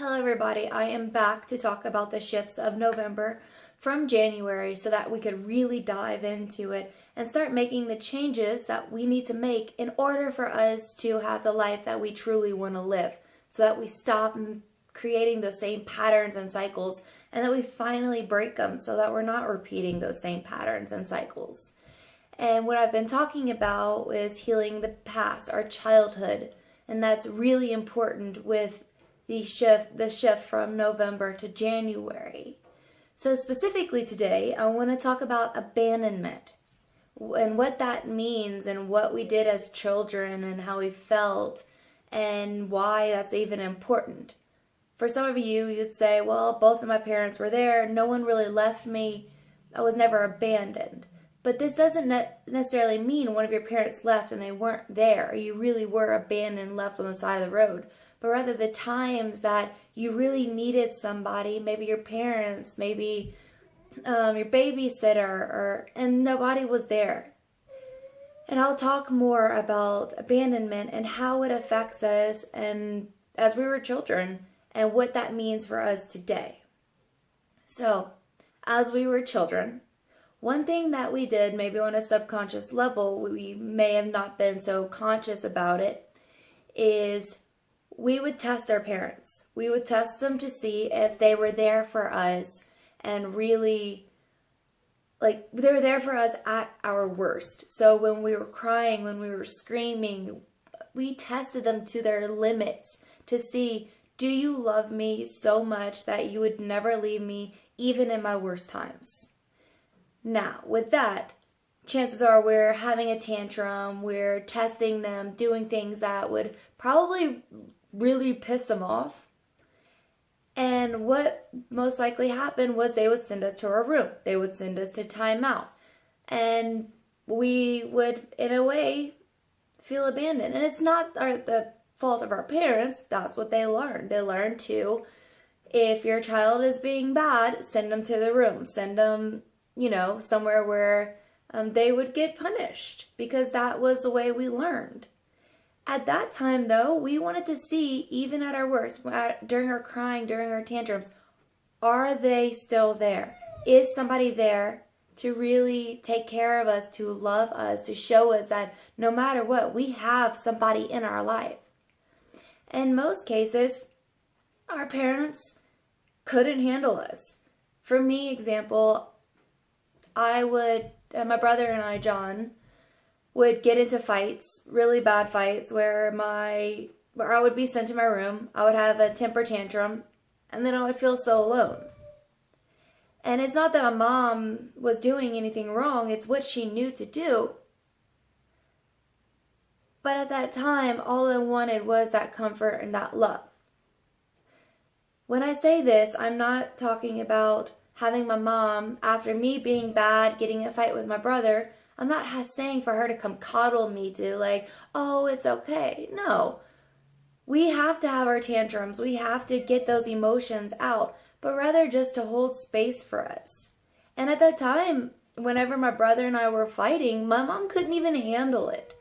Hello everybody, I am back to talk about the shifts of November from January so that we could really dive into it and start making the changes that we need to make in order for us to have the life that we truly want to live, so that we stop creating those same patterns and cycles and that we finally break them so that we're not repeating those same patterns and cycles. And what I've been talking about is healing the past, our childhood, and that's really important with the shift from November to January. So specifically today, I want to talk about abandonment and what that means and what we did as children and how we felt and why that's even important. For some of you, you'd say, well, both of my parents were there. No one really left me. I was never abandoned. But this doesn't necessarily mean one of your parents left and they weren't there, or you really were abandoned, left on the side of the road. But rather the times that you really needed somebody, maybe your parents, maybe your babysitter, and nobody was there. And I'll talk more about abandonment and how it affects us and as we were children and what that means for us today. So, as we were children, one thing that we did, maybe on a subconscious level, we may have not been so conscious about it, is we would test our parents. We would test them to see if they were there for us and really, they were there for us at our worst. So when we were crying, when we were screaming, we tested them to their limits to see, do you love me so much that you would never leave me even in my worst times? Now, with that, chances are we're having a tantrum, we're testing them, doing things that would probably really piss them off. And what most likely happened was they would send us to our room. They would send us to timeout. And we would, in a way, feel abandoned. And it's not the fault of our parents. That's what they learned. They learned to, if your child is being bad, send them to the room. Send them, somewhere where they would get punished, because that was the way we learned. At that time, though, we wanted to see, even at our worst, during our crying, during our tantrums, are they still there? Is somebody there to really take care of us, to love us, to show us that no matter what, we have somebody in our life? In most cases, our parents couldn't handle us. For me, example, my brother and I, John, would get into fights, really bad fights, where I would be sent to my room, I would have a temper tantrum, and then I would feel so alone. And it's not that my mom was doing anything wrong, it's what she knew to do. But at that time, all I wanted was that comfort and that love. When I say this, I'm not talking about having my mom, after me being bad, getting in a fight with my brother, I'm not saying for her to come coddle me to oh, it's okay. No. We have to have our tantrums. We have to get those emotions out, but rather just to hold space for us. And at that time, whenever my brother and I were fighting, my mom couldn't even handle it.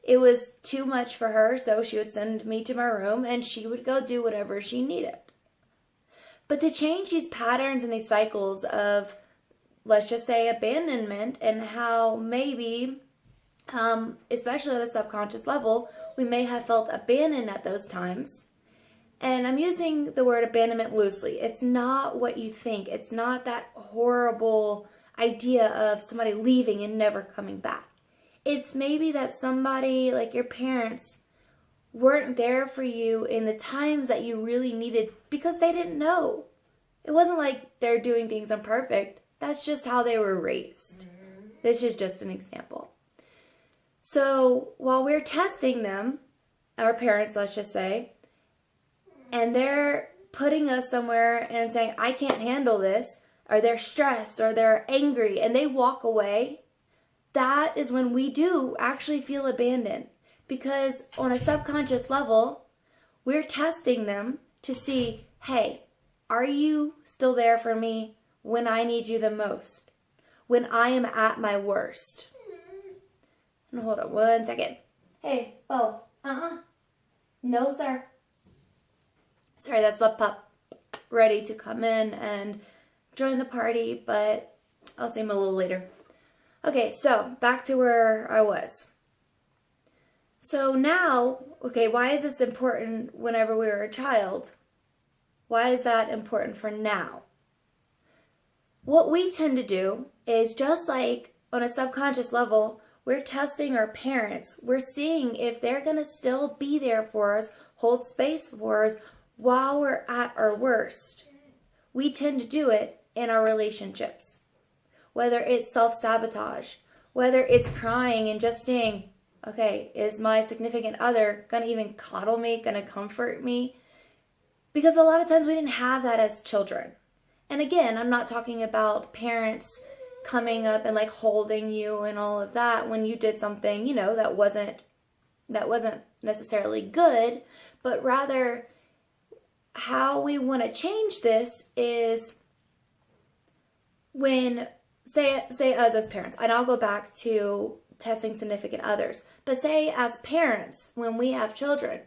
It was too much for her, so she would send me to my room and she would go do whatever she needed. But to change these patterns and these cycles of, let's just say, abandonment, and how maybe, especially at a subconscious level, we may have felt abandoned at those times. And I'm using the word abandonment loosely. It's not what you think. It's not that horrible idea of somebody leaving and never coming back. It's maybe that somebody, like your parents, weren't there for you in the times that you really needed because they didn't know. It wasn't like they're doing things imperfect. That's just how they were raised. This is just an example. So while we're testing them, our parents, let's just say, and they're putting us somewhere and saying, I can't handle this, or they're stressed, or they're angry, and they walk away, that is when we do actually feel abandoned. Because on a subconscious level, we're testing them to see, hey, are you still there for me when I need you the most? When I am at my worst? And hold on one second. Hey, no sir. Sorry, that's my pup. ready to come in and join the party, but I'll see him a little later. Okay, so back to where I was. So now, okay, why is this important whenever we were a child? Why is that important for now? What we tend to do is, just like on a subconscious level, we're testing our parents. We're seeing if they're going to still be there for us, hold space for us while we're at our worst. We tend to do it in our relationships. Whether it's self-sabotage, whether it's crying and just saying, okay, is my significant other going to even coddle me, going to comfort me? Because a lot of times we didn't have that as children. And again, I'm not talking about parents coming up and like holding you and all of that when you did something, that wasn't necessarily good, but rather how we want to change this is when, say us as parents, and I'll go back to testing significant others, but say as parents, when we have children,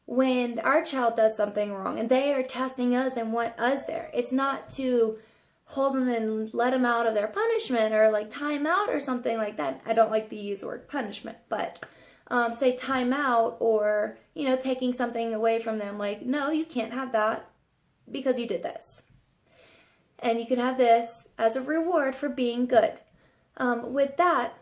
when our child does something wrong and they are testing us and want us there, it's not to hold them and let them out of their punishment or like time out or something like that. I don't like to use the word punishment, but say time out or, taking something away from them, like, no, you can't have that because you did this. And you can have this as a reward for being good. With that,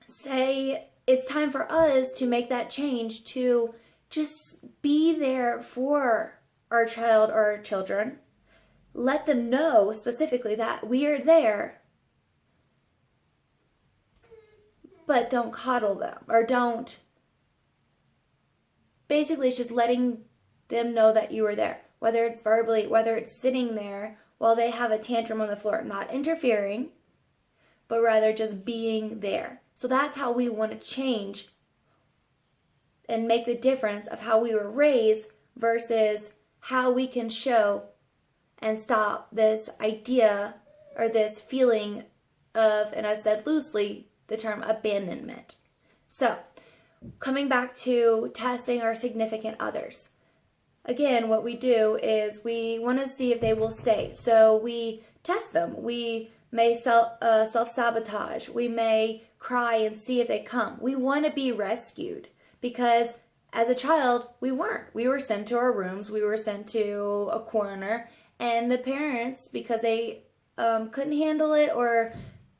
say it's time for us to make that change to just be there for our child or our children. Let them know specifically that we are there, but don't coddle them, or don't. Basically, it's just letting them know that you are there, whether it's verbally, whether it's sitting there while they have a tantrum on the floor, not interfering, but rather just being there. So that's how we want to change and make the difference of how we were raised versus how we can show and stop this idea or this feeling of, and I said loosely, the term abandonment. So, coming back to testing our significant others. Again, what we do is we want to see if they will stay. So we test them. We may self-sabotage. We may cry and see if they come. We want to be rescued. Because as a child, we weren't. We were sent to our rooms. We were sent to a corner. And the parents, because they couldn't handle it, or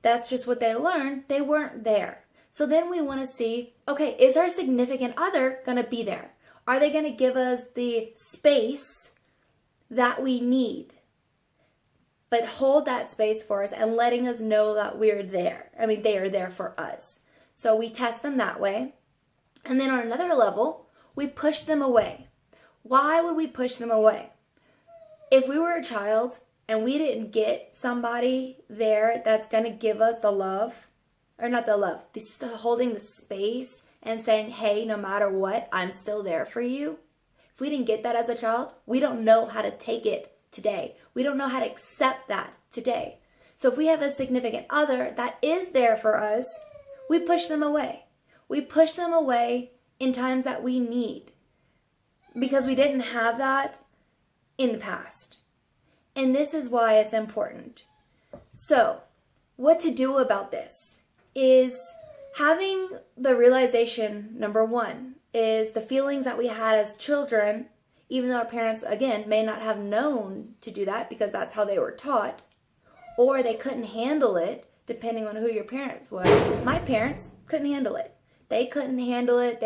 that's just what they learned, they weren't there. So then we want to see, okay, is our significant other going to be there? Are they going to give us the space that we need? But hold that space for us and letting us know that we're there. I mean, they are there for us. So we test them that way. And then on another level, we push them away. Why would we push them away? If we were a child and we didn't get somebody there that's going to give us the love, or not the love, holding the space and saying, hey, no matter what, I'm still there for you. If we didn't get that as a child, we don't know how to take it today. We don't know how to accept that today. So if we have a significant other that is there for us, we push them away. We push them away in times that we need because we didn't have that in the past. And this is why it's important. So, what to do about this is having the realization, number one, is the feelings that we had as children, even though our parents, again, may not have known to do that because that's how they were taught, or they couldn't handle it, depending on who your parents was. My parents couldn't handle it. They couldn't handle it.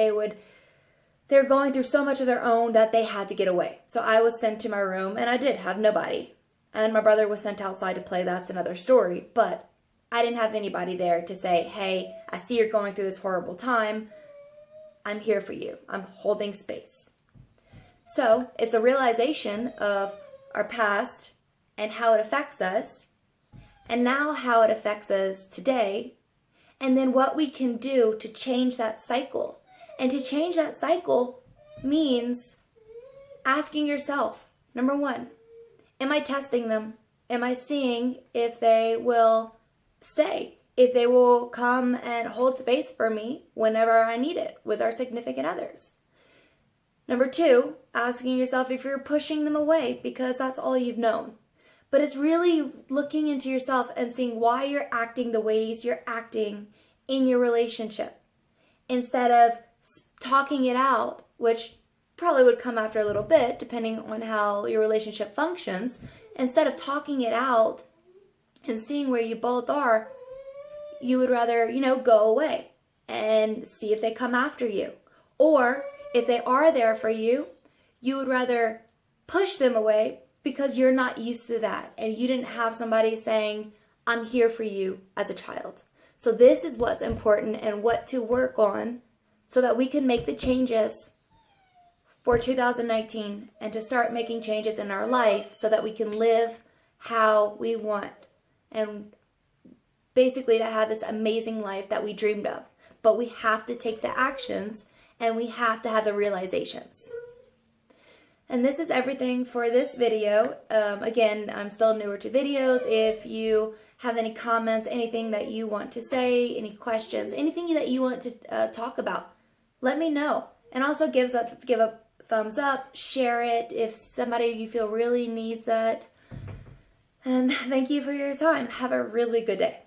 They're going through so much of their own that they had to get away. So I was sent to my room, and I did have nobody. And my brother was sent outside to play. That's another story. But I didn't have anybody there to say, hey, I see you're going through this horrible time. I'm here for you. I'm holding space. So it's a realization of our past and how it affects us, and now how it affects us today, and then what we can do to change that cycle. And to change that cycle means asking yourself, number one, am I testing them? Am I seeing if they will stay? If they will come and hold space for me whenever I need it with our significant others? Number 2, asking yourself if you're pushing them away because that's all you've known. But it's really looking into yourself and seeing why you're acting the ways you're acting in your relationship. Instead of talking it out, which probably would come after a little bit, depending on how your relationship functions. Instead of talking it out and seeing where you both are, you would rather, go away and see if they come after you. Or if they are there for you, you would rather push them away because you're not used to that and you didn't have somebody saying, I'm here for you as a child. So this is what's important and what to work on so that we can make the changes for 2019 and to start making changes in our life so that we can live how we want and basically to have this amazing life that we dreamed of. But we have to take the actions and we have to have the realizations. And this is everything for this video. Again, I'm still newer to videos. If you have any comments, anything that you want to say, any questions, anything that you want to talk about, let me know. And also give a thumbs up, share it if somebody you feel really needs that. And thank you for your time. Have a really good day.